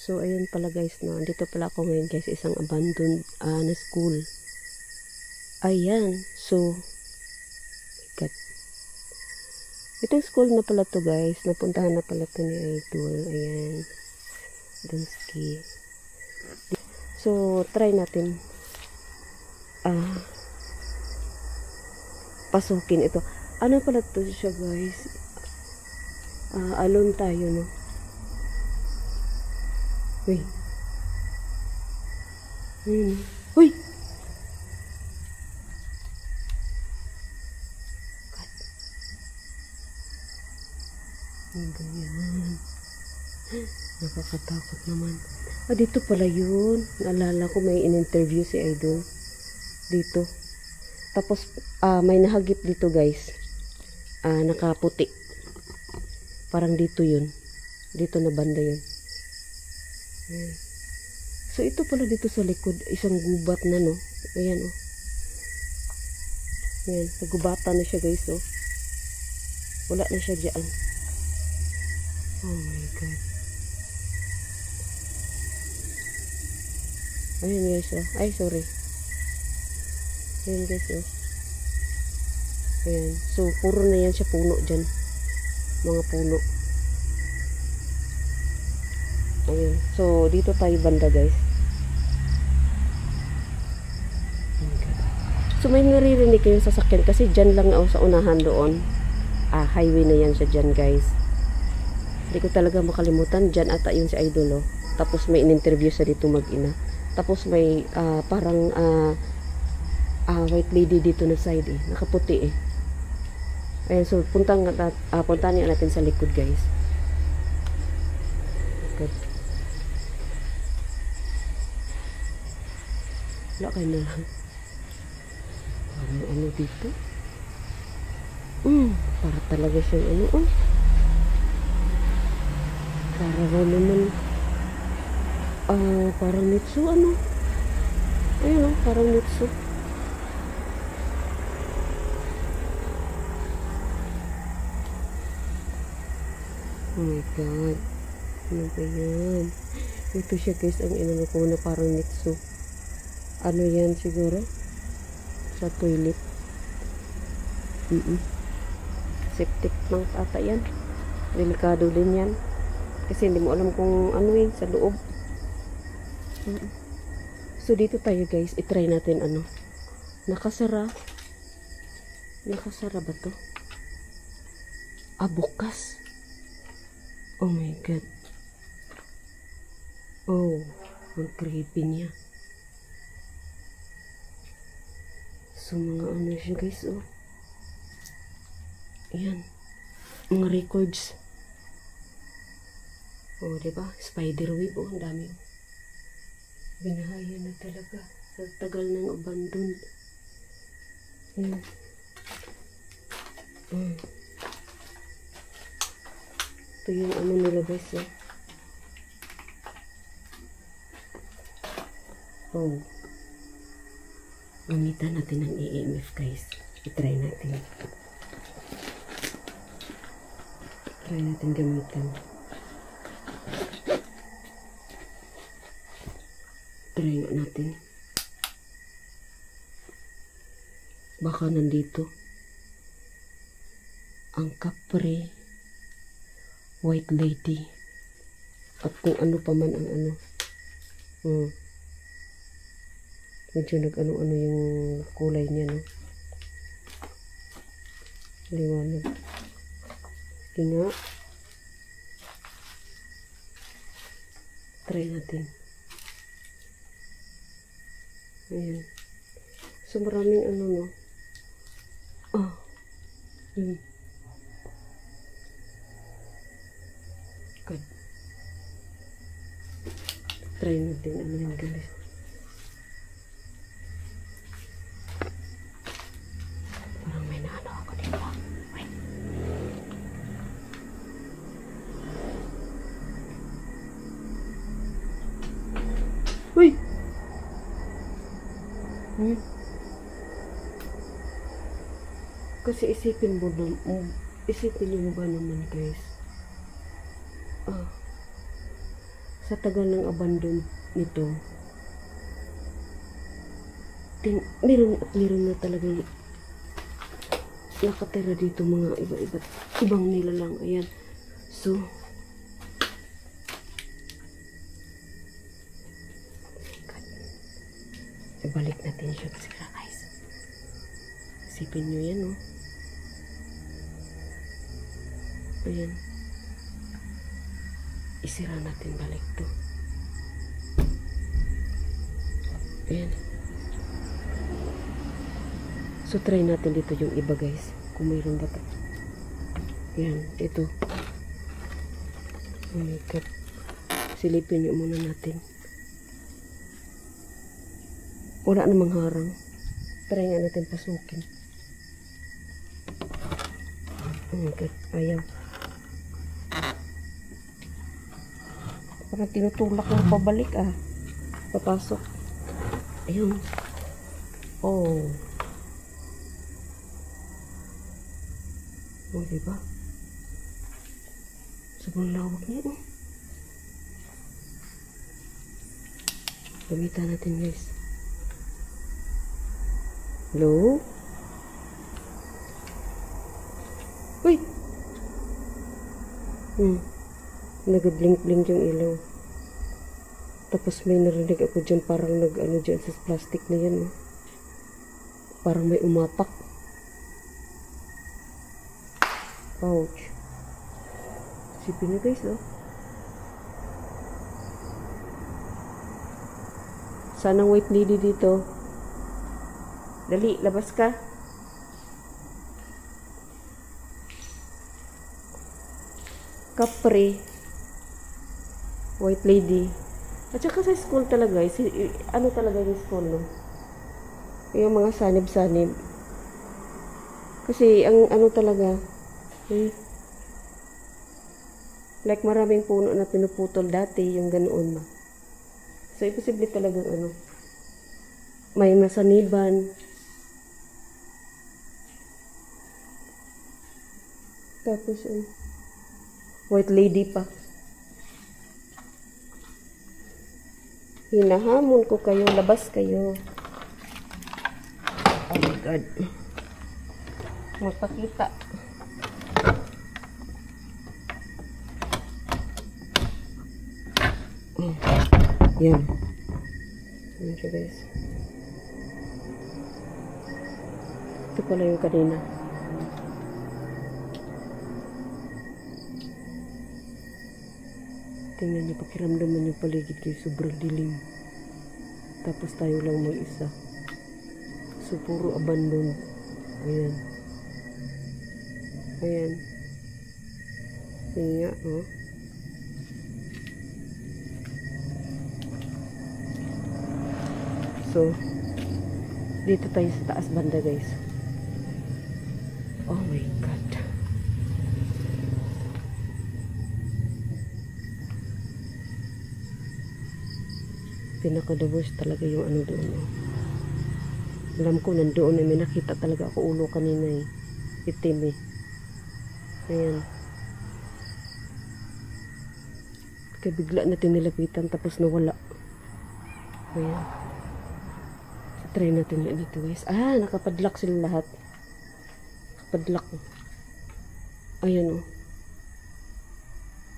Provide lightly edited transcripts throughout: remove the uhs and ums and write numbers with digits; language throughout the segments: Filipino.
So, ayun pala guys, no. Dito pala ako ngayon guys, isang abandoned na school. Ayan. So, God. Itong school na pala to guys. Napuntahan na pala to ni Idol. Ayan. Dunsky. So, try natin. Pasukin ito. Ano pala to siya guys? Alone tayo, no? Uy. Ayun. Uy! God. Ang ganyan. Nakakatakot naman. Dito pala yun. Naalala ko may in-interview si Idol. Dito. Tapos, may nahagip dito guys. Nakaputi. Parang dito yun. Dito na banda yun. Ayan. So, ito pala dito sa likod. Isang gubat na, no? Ayan, oh. Ayan. Nagubatan na siya, guys, oh. Wala na siya dyan. Oh, my God. Ayan, guys, oh. Ay, sorry. Ayan, guys, oh. Ayan. So, puro na yan siya puno dyan. Mga puno. Ayan. So, dito tayo banda guys. So, may naririnig kayong sasakyan kasi dyan lang ako sa unahan doon. Highway na yan siya dyan guys. Hindi ko talaga makalimutan. Dyan ata yun si Idol, oh. Tapos may in-interview sa dito mag-ina. Tapos may parang white lady dito na side eh. Nakaputi eh. Ayan. So, puntahan natin sa likod guys. Good. Wala kayo na lang. Ano dito? Para talaga siyang ano, oh. Para naman parang nitsu, ano. Ayun, oh, parang nitsu. Oh my God. Ano ba yan? Ito siya guys, ang inano ko na parang nitsu. Ano yan siguro? Sa toilet. Septic tank ata yan. Delikado din yan. Kasi hindi mo alam kung ano eh, sa loob. So dito tayo guys, itry natin ano. Nakasara. Nakasara ba to? Bukas. Oh my God. Oh, ang creepy niya. So, mga ano siya guys, oh. Ayan. Mga records. Oh, diba? Spiderweb, oh. Ang dami, oh. Binahayan na talaga. Sa tagal ng abandoned. Ayan. Ito yung ano nila guys, oh. Oh. Gamitan natin ng EMF guys. I-try natin. Try natin gamitan. Try natin. Baka nandito. Ang kapre. White lady. At kung ano pa man ang ano. Medyo nag-ano-ano yung kulay niya, no? Liwanag. Sige nga. Try natin. Ayan. So, maraming ano, no? Good. Try natin. Ano yung guys? Uy! Kasi isipin mo isipin mo ba naman guys, sa tagal ng abandon nito, meron na talaga nakatira dito mga ibang nilalang. Ayan. So, ibalik natin siya kasi guys. Isipin nyo yan, oh. Ayan. Isira natin balik to. Ayan. So, try natin dito yung iba guys. Kung mayroon ba ito. Ayan, ito. Oh my God. Silipin nyo muna natin. Wala namang harang. Try nga natin pasukin. Oh my God. Ayaw. Parang tinutulak ng pabalik ah. Papasok. Ayun. Oh. Oh, diba? Sobrang lawak niya, oh. Gamitan natin, guys. Hello? Uy! Nag-blink-blink yung ilaw. Tapos may narinig ako dyan, parang nag-ano dyan sa plastic na yan, oh. Parang may umapak. Ouch. Sipin na guys, oh. Sanang white lady dito. Dali, labas ka. Capri. White lady. At saka sa school talaga, ano talaga yung school, no? Yung mga sanib-sanib. Kasi, ang ano talaga, like maraming puno na pinuputol dati, yung ganoon. So, imposible talagang ano, may masaniban. Tapos, white lady pa. Hinahamon ko kayo, labas kayo. Oh my God. Magpakita. Yan. Yan siya guys. Ito pala yung kanina. Tingnan niyo, pakiramdaman yung paligid kayo. Sobrang dilim. Tapos tayo lang mag-isa. So, puro abandon. Ayan. Ayan. Yan nga, oh. So, dito tayo sa taas banda, guys. Oh my God. Pinaka-the worst talaga yung ano doon. Alam ko, nandoon may nakita talaga ako ulo kanina eh. Itim eh. Ayan. Kaya bigla natin nilapitan tapos nawala. Ayan. Try natin yan dito guys. Ah, nakapadlock sila lahat. Nakapadlock. Ayan oh.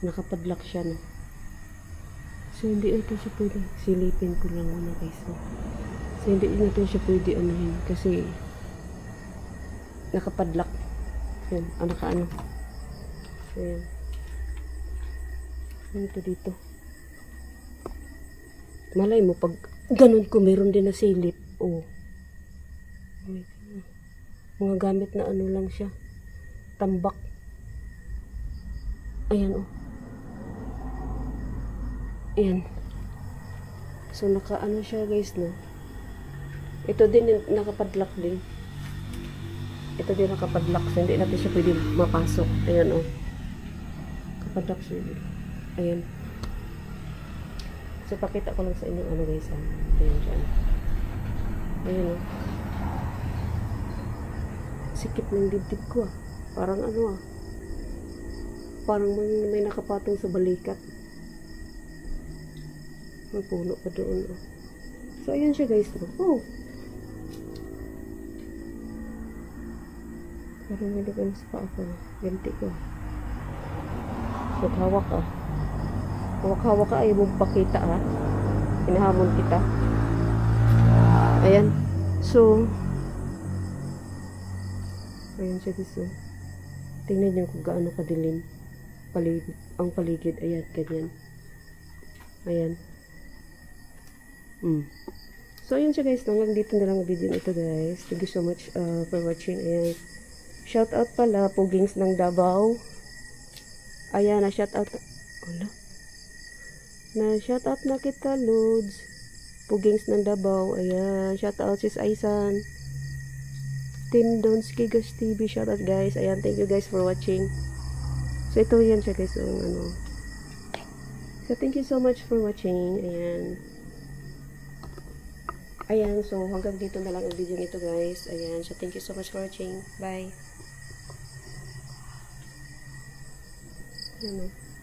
Nakapadlock siya no. So hindi ito siya pwede. Silipin ko lang muna guys. So hindi natin siya pwede anuhin. Kasi nakapadlock. Ayan. Ah, nakaano. Ayan. Ano ito dito? Malay mo pag ganun ko meron din na silip. Oh. Mga gamit na ano lang siya. Tambak. Ayan oh. Ayan. So naka-ano siya guys no. Ito din nakapadlock din. Ito din nakapadlock. So hindi natin siya pwede mapasok. Ayan oh. Nakapadlock siya. Ayan. So pakita ko lang sa inyo ano guys ha. Ayan dyan. Ayan o. Sikip ng dibdib ko ah. Parang ano ah. Parang may nakapatong sa balikat. May puno pa doon. Oh. So, ayan siya guys. Oh! Parang may lugan sa paa ko. Ganti ko. Hawak ka. Hawak-hawak ka. Ayaw mong pakita ha. Hinahamon kita. Ayan. So, ayan siya guys. Oh. Tingnan niyo kung gaano kadilim. Ang paligid. Ayan, ganyan. Ayan. So, ayun siya guys. Hanggang dito na lang ang video nito guys. Thank you so much for watching. Ayan. Shout out pala, Pugings ng Davao. Ayan, na-shout out. Wala. Na-shout out na kita, Lods. Pugings ng Davao. Ayan. Shout out sis Aisan. Team Donski Gas TV. Shout out guys. Ayan, thank you guys for watching. So, ito yan siya guys. Yung ano. So, thank you so much for watching. Ayan. Ayan, so hanggang dito na lang ang video nito guys. Ayan, so thank you so much for watching. Bye. Ayan o.